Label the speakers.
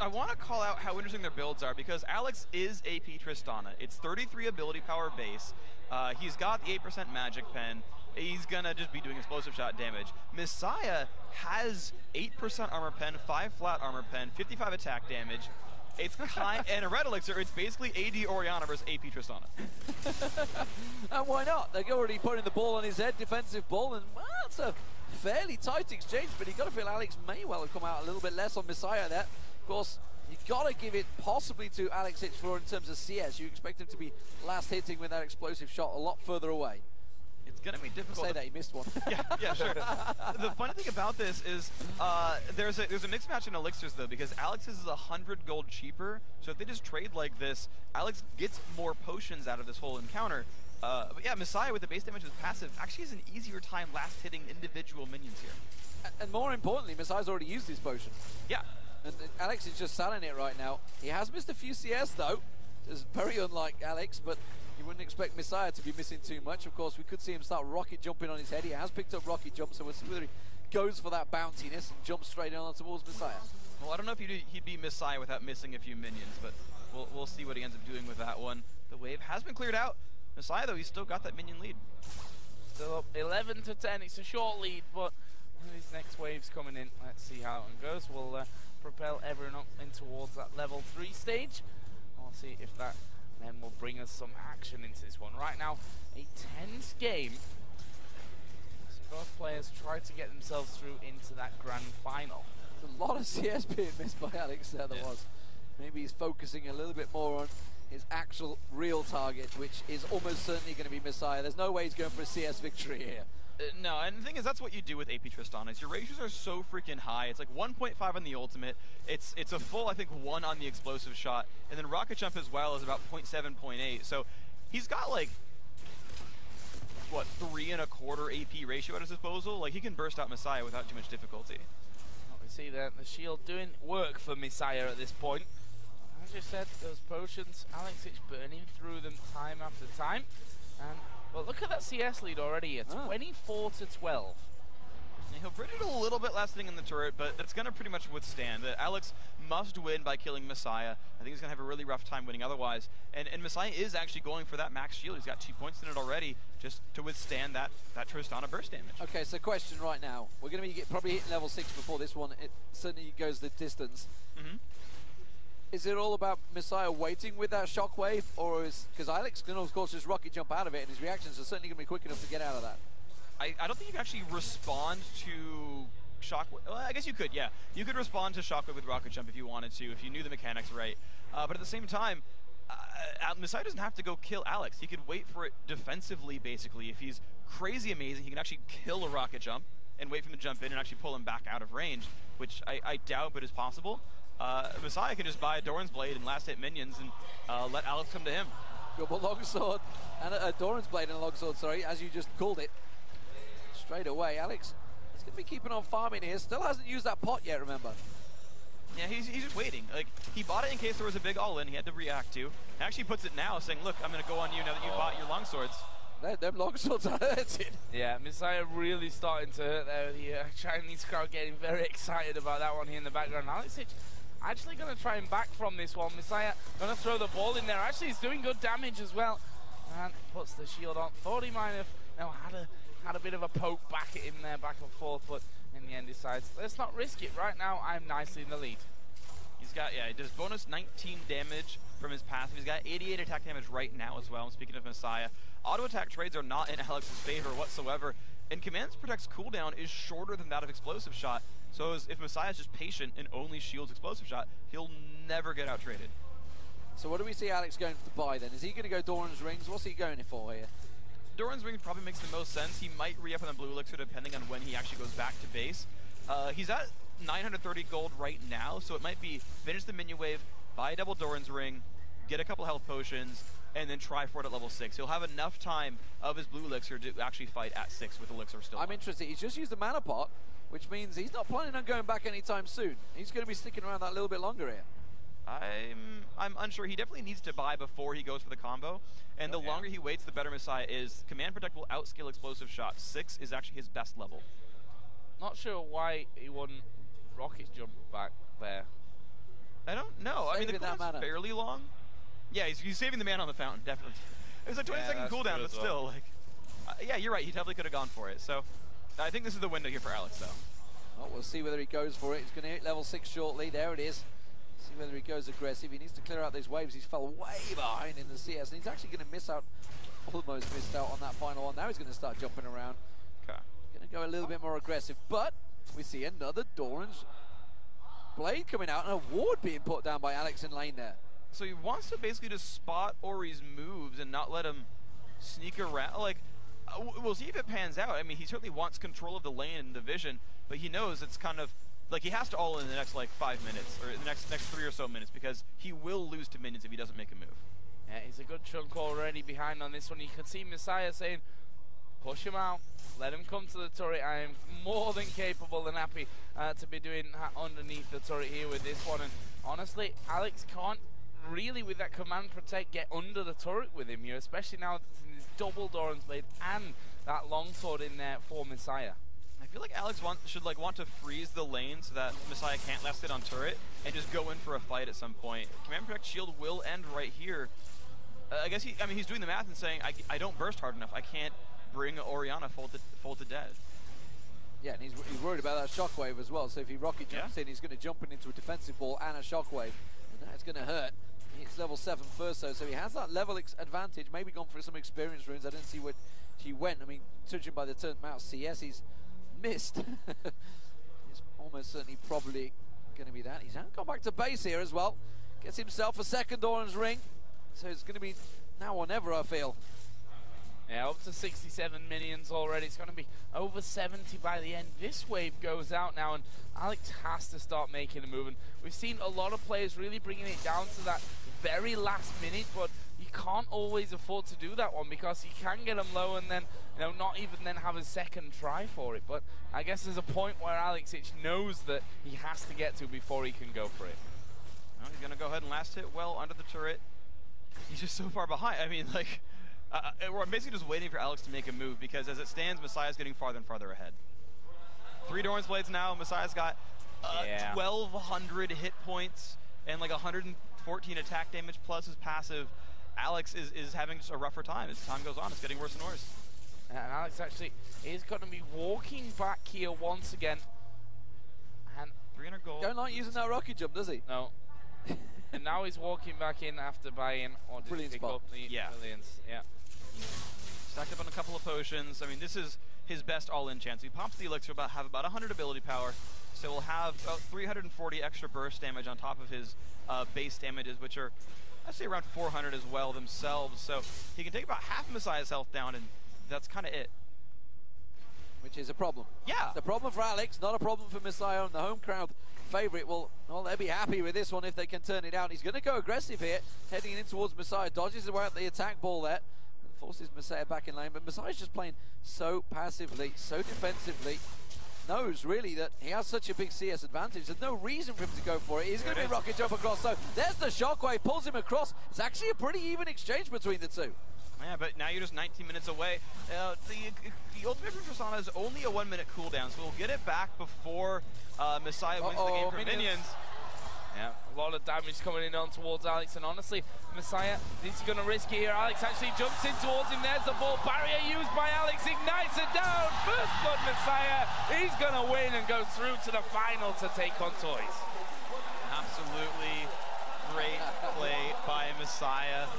Speaker 1: I want to call out how interesting their builds are, because Alex is AP Tristana. It's 33 ability power base. He's got the 8% magic pen. He's going to just be doing explosive shot damage. Misaya has 8% armor pen, 5 flat armor pen, 55 attack damage. It's and a red elixir, it's basically AD Orianna versus AP Tristana.
Speaker 2: And why not? They're already putting the ball on his head, defensive ball, and well, it's a fairly tight exchange, but you got to feel Alex may well have come out a little bit less on Misaya there. Of course, you got to give it possibly to Alex Hitchfloor in terms of CS. You expect him to be last hitting with that explosive shot a lot further away.
Speaker 1: It's going to be difficult.
Speaker 2: Say that, he missed one.
Speaker 1: yeah, sure. The funny thing about this is there's a mixed match in elixirs, though, because Alex's is 100 gold cheaper, so if they just trade like this, Alex gets more potions out of this whole encounter. But yeah, Misaya with the base damage as passive actually has an easier time last hitting individual minions here.
Speaker 2: And more importantly, Misaya's already used his potion.
Speaker 1: Yeah.
Speaker 2: And Alex is just selling it right now. He has missed a few CS, though. It's very unlike Alex, but you wouldn't expect Misaya to be missing too much. Of course, we could see him start rocket jumping on his head. He has picked up rocket jump, so we'll see whether he goes for that bounciness and jumps straight on towards Misaya.
Speaker 1: Well, I don't know if he'd be Misaya without missing a few minions, but we'll see what he ends up doing with that one. The wave has been cleared out. Misaya, though, he's still got that minion lead.
Speaker 3: Still up 11 to 10. It's a short lead, but these next waves coming in. Let's see how it goes. We'll propel everyone up in towards that level 3 stage. We'll see if that then will bring us some action into this one. Right now, a tense game. So both players try to get themselves through into that grand final.
Speaker 2: There's a lot of CS being missed by Alex there, there was. Maybe he's focusing a little bit more on his actual real target, which is almost certainly going to be Misaya. There's no way he's going for a CS victory here.
Speaker 1: No, and the thing is, that's what you do with AP Tristana, is your ratios are so freaking high. It's like 1.5 on the ultimate, it's a full, I think, 1 on the explosive shot, and then rocket jump as well is about 0.7, 0.8. So he's got like, what, 3.25 AP ratio at his disposal? Like, he can burst out Misaya without too much difficulty.
Speaker 3: Well, we see that the shield doing work for Misaya at this point. As you said, those potions, Alex is burning through them time after time. And, well, look at that CS lead already. It's 24 to 12.
Speaker 1: Yeah, he'll bring it a little bit last thing in the turret, but that's going to pretty much withstand. Alex must win by killing Misaya. I think he's going to have a really rough time winning otherwise. And Misaya is actually going for that max shield. He's got 2 points in it already just to withstand that Tristana burst damage.
Speaker 2: Okay, so question right now. We're going to be probably hitting level 6 before this one. It certainly goes the distance. Is it all about Misaya waiting with that shockwave, or is, because Alex can of course just rocket jump out of it, and his reactions are certainly going to be quick enough to get out of that?
Speaker 1: I don't think you can actually respond to shockwave. Well, I guess you could, yeah. You could respond to shockwave with rocket jump if you wanted to, if you knew the mechanics right. But at the same time, Misaya doesn't have to go kill Alex. He could wait for it defensively, basically. If he's crazy amazing, he can actually kill a rocket jump and wait for him to jump in and actually pull him back out of range, which I doubt, but is possible. Misaya can just buy a Doran's Blade and last hit minions and let Alex come to him.
Speaker 2: Double longsword and a Doran's Blade and a longsword, sorry, as you just called it. Straight away, Alex is going to be keeping on farming here. Still hasn't used that pot yet, remember.
Speaker 1: Yeah, he's just waiting. Like, he bought it in case there was a big all-in he had to react to. He actually puts it now, saying, look, I'm going to go on you now that you bought your longswords.
Speaker 2: Them longswords are hurting.
Speaker 3: Yeah, Misaya really starting to hurt there. The Chinese crowd getting very excited about that one here in the background. Alex actually going to try and back from this one. Misaya going to throw the ball in there. Actually, he's doing good damage as well. And puts the shield on. Thought he might have had a bit of a poke back at him there, back and forth, but in the end decides, let's not risk it. Right now, I'm nicely in the lead.
Speaker 1: He's got, he does bonus 19 damage from his passive. He's got 88 attack damage right now as well. And speaking of Misaya, auto attack trades are not in Alex's favor whatsoever. And Command's Protect's cooldown is shorter than that of Explosive Shot. So if Messiah's just patient and only shields Explosive Shot, he'll never get out-traded.
Speaker 2: So what do we see Alex going for the buy then? Is he going to go Doran's Rings? What's he going for here?
Speaker 1: Doran's Ring probably makes the most sense. He might re-up on the Blue Elixir depending on when he actually goes back to base. He's at 930 gold right now, so it might be finish the minion wave, buy a double Doran's Ring, get a couple health potions, and then try for it at level 6. He'll have enough time of his Blue Elixir to actually fight at 6 with Elixir still. I'm
Speaker 2: interested. He's just used the mana pot, which means he's not planning on going back anytime soon. He's going to be sticking around that little bit longer here.
Speaker 1: I'm unsure. He definitely needs to buy before he goes for the combo, and the longer he waits, the better Misaya is. Command Protect will outscale Explosive Shot. 6 is actually his best level.
Speaker 3: Not sure why he wouldn't rocket jump back there.
Speaker 1: No, I mean, the cooldown's fairly long. Yeah, he's saving the man on the fountain, definitely. It was a 20-second cooldown, but still, like... yeah, you're right. He definitely could have gone for it. So, I think this is the window here for Alex, though.
Speaker 2: Well, we'll see whether he goes for it. He's going to hit level 6 shortly. There it is. See whether he goes aggressive. He needs to clear out those waves. He's fell way behind in the CS, and he's actually going to miss out, almost missed out on that final one. Now he's going to start jumping around.
Speaker 1: Okay.
Speaker 2: Going to go a little bit more aggressive, but we see another Doran's blade coming out, and a ward being put down by Alex in lane there.
Speaker 1: So he wants to basically just spot Ori's moves and not let him sneak around. Like, we'll see if it pans out. I mean, he certainly wants control of the lane and the vision, but he knows it's kind of like he has to all in the next like 5 minutes or the next 3 or so minutes because he will lose to minions if he doesn't make a move.
Speaker 3: Yeah, he's a good chunk already behind on this one. You can see Misaya saying, push him out, let him come to the turret. I am more than capable and happy to be doing underneath the turret here with this one. And honestly, Alex can't really, with that command protect, get under the turret with him here, especially now that there's double Doran's blade and that longsword in there for Misaya.
Speaker 1: I feel like Alex should want to freeze the lane so that Misaya can't last sit on turret and just go in for a fight at some point. Command protect shield will end right here. I guess he's doing the math and saying I don't burst hard enough. I can't bring Orianna full to dead. Yeah,
Speaker 2: and he's worried about that shockwave as well. So if he rocket jumps in, he's going to jump into a defensive ball and a shockwave, and that's going to hurt. It's level 7 first, so he has that level advantage. Maybe gone for some experience runes. I didn't see what he went. I mean, judging by the amount of CS he's missed, it's almost certainly probably going to be that. He's gone back to base here as well. Gets himself a second Orange ring. So it's going to be now or never, I feel.
Speaker 3: Yeah, up to 67 minions already. It's going to be over 70 by the end. This wave goes out now, and Alex has to start making a move. And we've seen a lot of players really bringing it down to that very last minute, but you can't always afford to do that one because you can get them low and then, not even then have a second try for it. But I guess there's a point where Alex knows that he has to get to before he can go for it.
Speaker 1: Well, he's going to go ahead and last hit well under the turret. He's just so far behind. I mean, like... we're basically just waiting for Alex to make a move because as it stands, Misaya's getting farther and farther ahead. 3 Doran's blades now. Misaya's got 1,200 hit points and like 114 attack damage plus his passive. Alex is having just a rougher time. As time goes on, it's getting worse and worse.
Speaker 3: And Alex actually is going to be walking back here once again. And
Speaker 1: 300 gold.
Speaker 2: Don't like using that rocket jump, does he?
Speaker 3: No. And now he's walking back in after buying or did
Speaker 2: brilliant
Speaker 3: pick
Speaker 2: spot.
Speaker 3: Up the brilliance. Yeah.
Speaker 1: Stacked up on a couple of potions. I mean, this is his best all-in chance. He pops the elixir, have about 100 ability power, so we'll have about 340 extra burst damage on top of his base damages, which are, I'd say, around 400 as well themselves. So he can take about half Misaya's health down, and that's kind of it.
Speaker 2: Which is a problem.
Speaker 1: Yeah.
Speaker 2: It's a problem for Alex, not a problem for Misaya, and the home crowd favorite will, well, they'll be happy with this one if they can turn it out. He's going to go aggressive here, heading in towards Misaya, dodges away at the attack ball there, and forces Misaya back in lane, but Misaya's just playing so passively, so defensively, knows really that he has such a big CS advantage. There's no reason for him to go for it. He's going to be rocket jump across, so there's the shockwave, pulls him across. It's actually a pretty even exchange between the two.
Speaker 1: Yeah, but now you're just 19 minutes away. The ultimate persona is only a 1-minute cooldown, so we'll get it back before Misaya wins the game for minions.
Speaker 3: Yeah, a lot of damage coming in on towards Alex, and honestly, Misaya is going to risk it here. Alex actually jumps in towards him. There's the ball barrier used by Alex, ignites it down. First blood Misaya, he's going to win and go through to the final to take on Toys.
Speaker 1: Absolutely great play by Misaya.